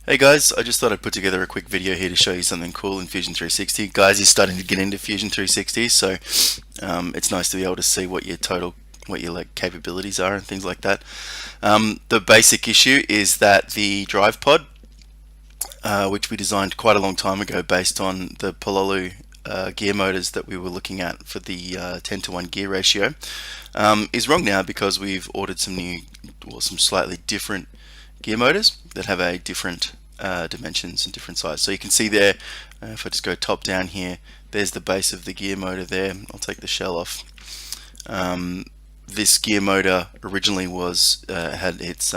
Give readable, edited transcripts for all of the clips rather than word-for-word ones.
Hey guys, I just thought I'd put together a quick video here to show you something cool in Fusion 360. Guys, you're starting to get into Fusion 360, so it's nice to be able to see what your like capabilities are and things like that. The basic issue is that the drive pod, which we designed quite a long time ago based on the Pololu gear motors that we were looking at for the 10 to 1 gear ratio, is wrong now because we've ordered some slightly different gear motors that have a different dimensions and different size. So you can see there, if I just go top down here, there's the base of the gear motor there. I'll take the shell off. This gear motor originally had its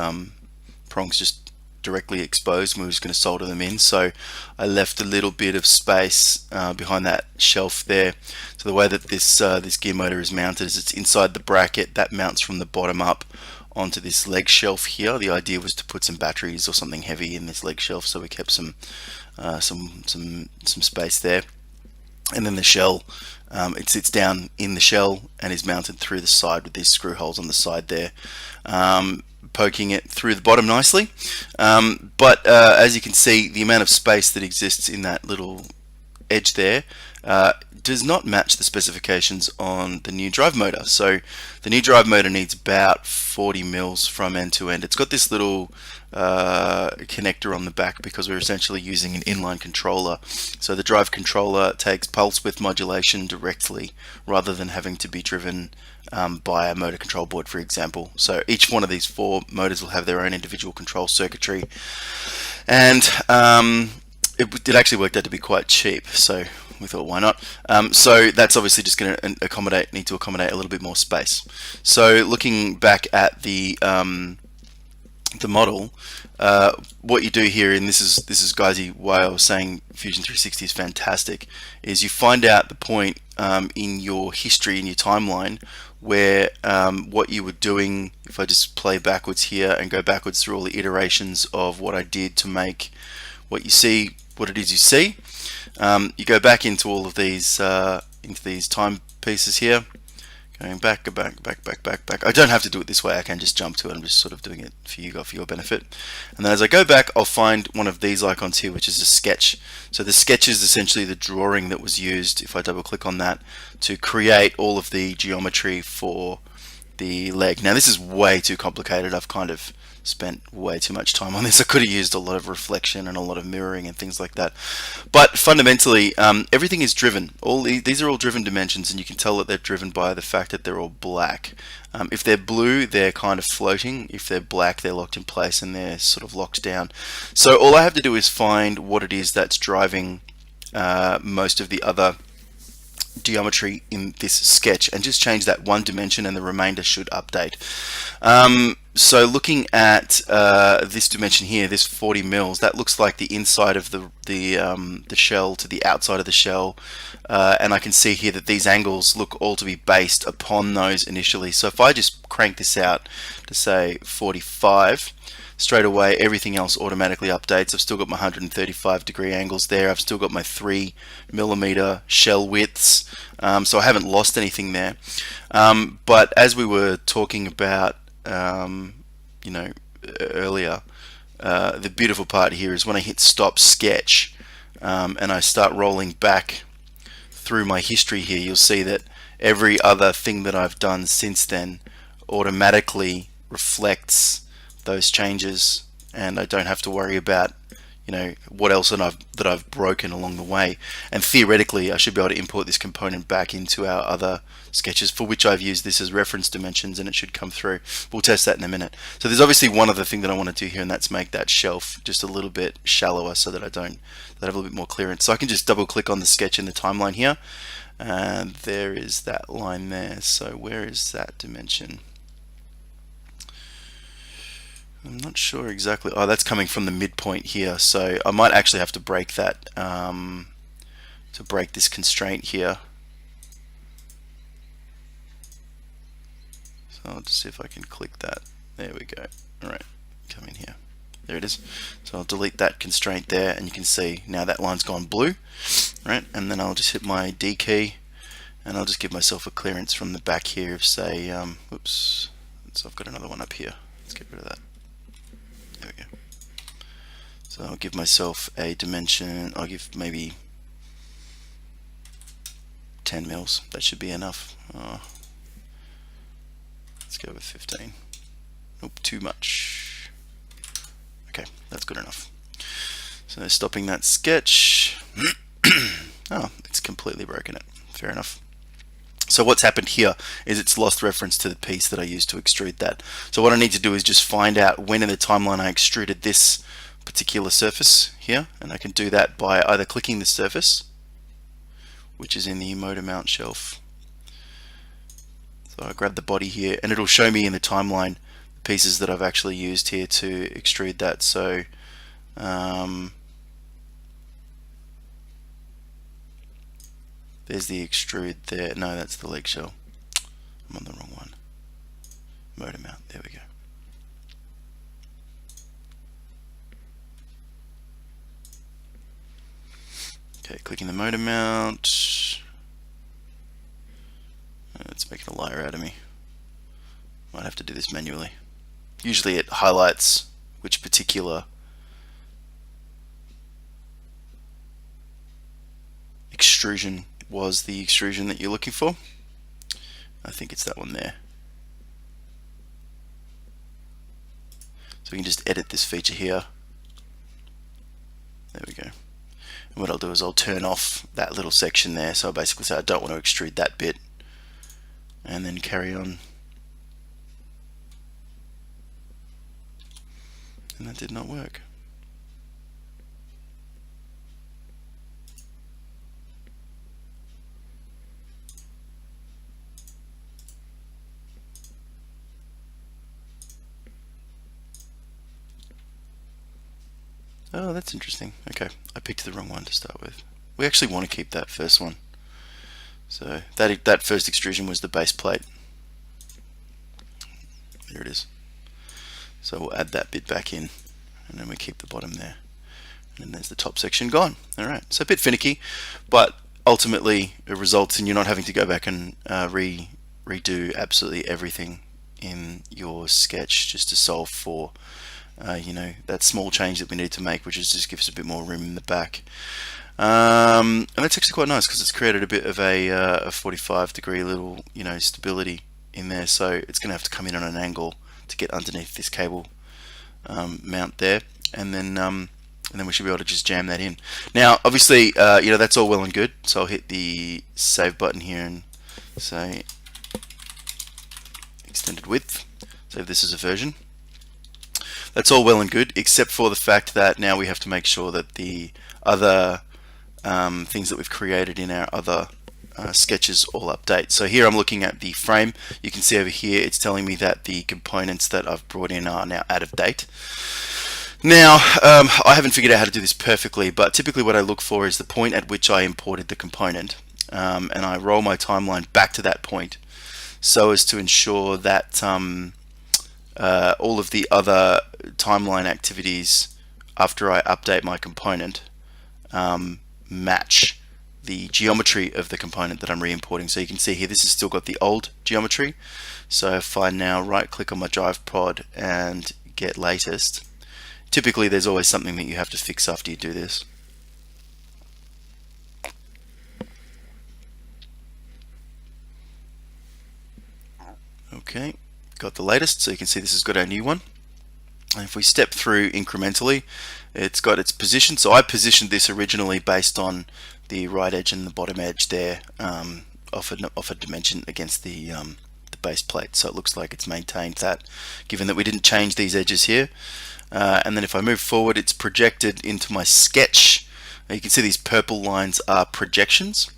prongs just directly exposed, and we were just going to solder them in. So I left a little bit of space behind that shelf there. So the way that this gear motor is mounted is it's inside the bracket that mounts from the bottom up onto this leg shelf here. The idea was to put some batteries or something heavy in this leg shelf, so we kept some space there. And then the shell, it sits down in the shell and is mounted through the side with these screw holes on the side there, poking it through the bottom nicely. But as you can see, the amount of space that exists in that little edge there does not match the specifications on the new drive motor. So the new drive motor needs about 40 mils from end to end. It's got this little connector on the back because we're essentially using an inline controller. So the drive controller takes pulse width modulation directly rather than having to be driven by a motor control board, for example. So each one of these four motors will have their own individual control circuitry, and it actually worked out to be quite cheap, so we thought, why not? So that's obviously just going to need to accommodate a little bit more space. So looking back at the model, what you do here, and this is guys why I was saying Fusion 360 is fantastic, is you find out the point in your history, in your timeline, where what you were doing. If I just play backwards here and go backwards through all the iterations of what I did to make what you see, what it is you see, you go back into all of these time pieces here, going back. I don't have to do it this way. I can just jump to it. I'm just sort of doing it for your benefit. And then as I go back, I'll find one of these icons here, which is a sketch. So the sketch is essentially the drawing that was used, if I double click on that, to create all of the geometry for the leg. Now this is way too complicated. I've kind of spent way too much time on this. I could have used a lot of reflection and a lot of mirroring and things like that. But fundamentally, everything is driven. These are all driven dimensions, and you can tell that they're driven by the fact that they're all black. If they're blue, they're kind of floating. If they're black, they're locked in place and they're sort of locked down. So all I have to do is find what it is that's driving most of the other geometry in this sketch and just change that one dimension, and the remainder should update. So looking at this dimension here, this 40 mils, that looks like the inside of the shell to the outside of the shell, and I can see here that these angles look all to be based upon those initially. So if I just crank this out to say 45, straight away everything else automatically updates. I've still got my 135-degree angles there. I've still got my 3mm shell widths, so I haven't lost anything there. But as we were talking about earlier, the beautiful part here is when I hit stop sketch and I start rolling back through my history here, you'll see that every other thing that I've done since then automatically reflects those changes, and I don't have to worry about what else that I've broken along the way. And theoretically I should be able to import this component back into our other sketches, for which I've used this as reference dimensions, and it should come through. We'll test that in a minute. So there's obviously one other thing that I want to do here, and that's make that shelf just a little bit shallower so that I have a little bit more clearance. So I can just double click on the sketch in the timeline here, and there is that line there. So where is that dimension? I'm not sure exactly. Oh, that's coming from the midpoint here, so I might actually have to break that to break this constraint here. So I'll just see if I can click that. There we go. Alright, come in here. There it is. So I'll delete that constraint there, and you can see now that line's gone blue. Right, and then I'll just hit my D key, and I'll just give myself a clearance from the back here of, say, oops, so I've got another one up here. Let's get rid of that. There we go. So I'll give myself a dimension, I'll give maybe 10 mils, that should be enough. Let's go with 15. Nope, too much. Okay, that's good enough. So stopping that sketch. Oh, it's completely broken it. Fair enough. So what's happened here is it's lost reference to the piece that I used to extrude that. So what I need to do is just find out when in the timeline I extruded this particular surface here, and I can do that by either clicking the surface, which is in the motor mount shelf. So I grab the body here, and it'll show me in the timeline the pieces that I've actually used here to extrude that. So there's the extrude there. No, that's the leg shell. I'm on the wrong one. Motor mount. There we go. Okay, clicking the motor mount. It's making a liar out of me. Might have to do this manually. Usually it highlights which particular extrusion was the extrusion that you're looking for. I think it's that one there. So we can just edit this feature here. There we go. And what I'll do is I'll turn off that little section there. So I basically say I don't want to extrude that bit, and then carry on. And that did not work. Oh, that's interesting. Okay, I picked the wrong one to start with. We actually want to keep that first one. So that first extrusion was the base plate. There it is. So we'll add that bit back in, and then we keep the bottom there. And then there's the top section gone. Alright, so a bit finicky, but ultimately it results in you not having to go back and redo absolutely everything in your sketch just to solve for you know, that small change that we need to make, which is just give us a bit more room in the back. And that's actually quite nice because it's created a bit of a 45-degree little, you know, stability in there. So it's going to have to come in on an angle to get underneath this cable mount there, and then we should be able to just jam that in. Now, obviously, you know, that's all well and good. So I'll hit the save button here and say extended width. Save this as a version. That's all well and good, except for the fact that now we have to make sure that the other things that we've created in our other sketches all update. So here I'm looking at the frame. You can see over here it's telling me that the components that I've brought in are now out of date. Now, I haven't figured out how to do this perfectly, but typically what I look for is the point at which I imported the component, and I roll my timeline back to that point so as to ensure that all of the other timeline activities after I update my component match the geometry of the component that I'm re-importing. So you can see here this has still got the old geometry. So if I now right click on my drive pod and get latest, typically there's always something that you have to fix after you do this. Okay, got the latest, so you can see this has got our new one. And if we step through incrementally, it's got its position. So I positioned this originally based on the right edge and the bottom edge there, off a dimension against the base plate. So it looks like it's maintained that, given that we didn't change these edges here. And then if I move forward, it's projected into my sketch. You can see these purple lines are projections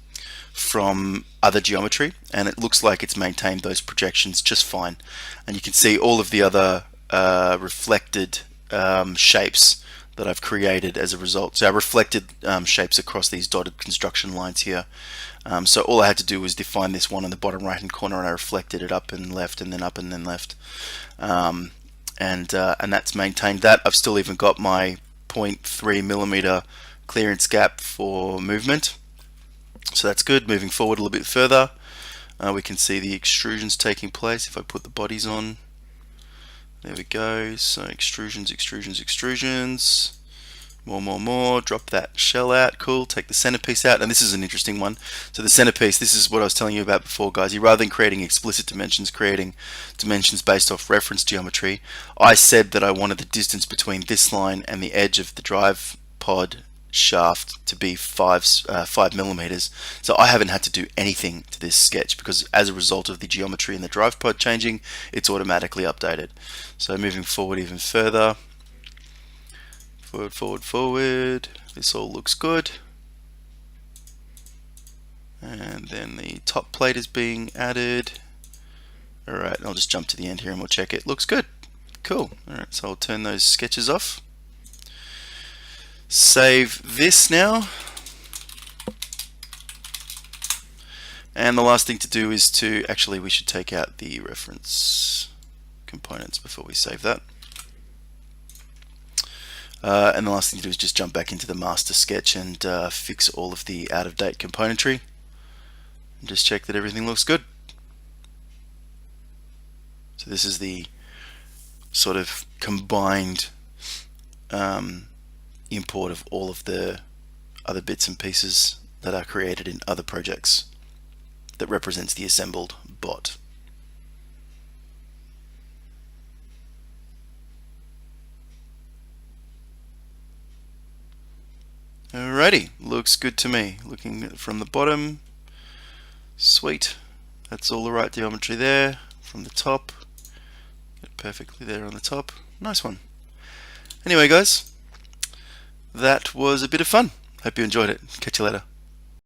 from other geometry, and it looks like it's maintained those projections just fine. And you can see all of the other reflected shapes that I've created as a result. So I reflected shapes across these dotted construction lines here. So all I had to do was define this one in the bottom right hand corner, and I reflected it up and left and then up and then left. And that's maintained that. I've still even got my 0.3 millimeter clearance gap for movement. So that's good. Moving forward a little bit further, we can see the extrusions taking place. If I put the bodies on, there we go. So extrusions, extrusions, extrusions. more, drop that shell out, cool, take the centerpiece out, and this is an interesting one. So the centerpiece, this is what I was telling you about before, guys. Rather than creating explicit dimensions, creating dimensions based off reference geometry, I said that I wanted the distance between this line and the edge of the drive pod shaft to be 5 millimeters. So I haven't had to do anything to this sketch because as a result of the geometry in the drive pod changing, it's automatically updated. So moving forward even further, forward, this all looks good. And then the top plate is being added. Alright, I'll just jump to the end here and we'll check it. Looks good. Cool. Alright, so I'll turn those sketches off. Save this now. And the last thing to do is to, actually we should take out the reference components before we save that. And the last thing to do is just jump back into the master sketch and fix all of the out-of-date componentry. And just check that everything looks good. So this is the sort of combined import of all of the other bits and pieces that are created in other projects that represents the assembled bot. Alrighty, looks good to me. Looking from the bottom, sweet. That's all the right geometry there. From the top, get it perfectly there on the top. Nice one. Anyway, guys, that was a bit of fun. Hope you enjoyed it. Catch you later.